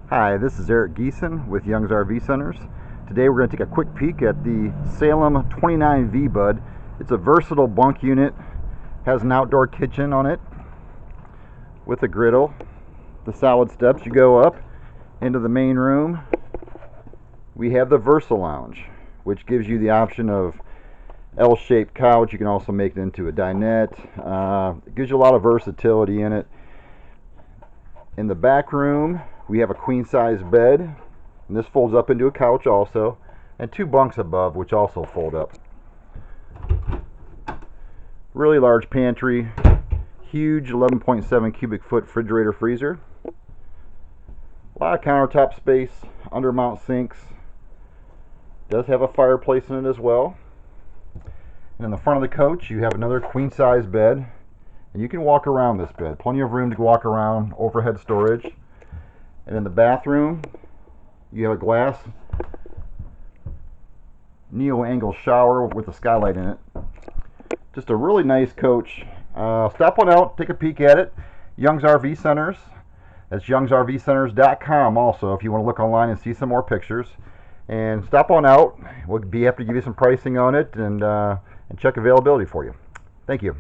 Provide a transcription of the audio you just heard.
Hi, this is Eric Geeson with Young's RV Centers. Today we're going to take a quick peek at the Salem 29V Bud. It's a versatile bunk unit, has an outdoor kitchen on it with a griddle. The solid steps you go up into the main room. We have the Versa Lounge, which gives you the option of L-shaped couch. You can also make it into a dinette. It gives you a lot of versatility in it. In the back room, we have a queen-size bed, and this folds up into a couch also, and two bunks above, which also fold up. Really large pantry, huge 11.7 cubic foot refrigerator freezer, a lot of countertop space, undermount sinks, does have a fireplace in it as well. And in the front of the coach, you have another queen-size bed, and you can walk around this bed. Plenty of room to walk around, overhead storage. And in the bathroom, you have a glass neo-angle shower with a skylight in it. Just a really nice coach. Stop on out, take a peek at it. Young's RV Centers. That's youngsrvcenters.com also if you want to look online and see some more pictures. And stop on out. We'll be happy to give you some pricing on it and check availability for you. Thank you.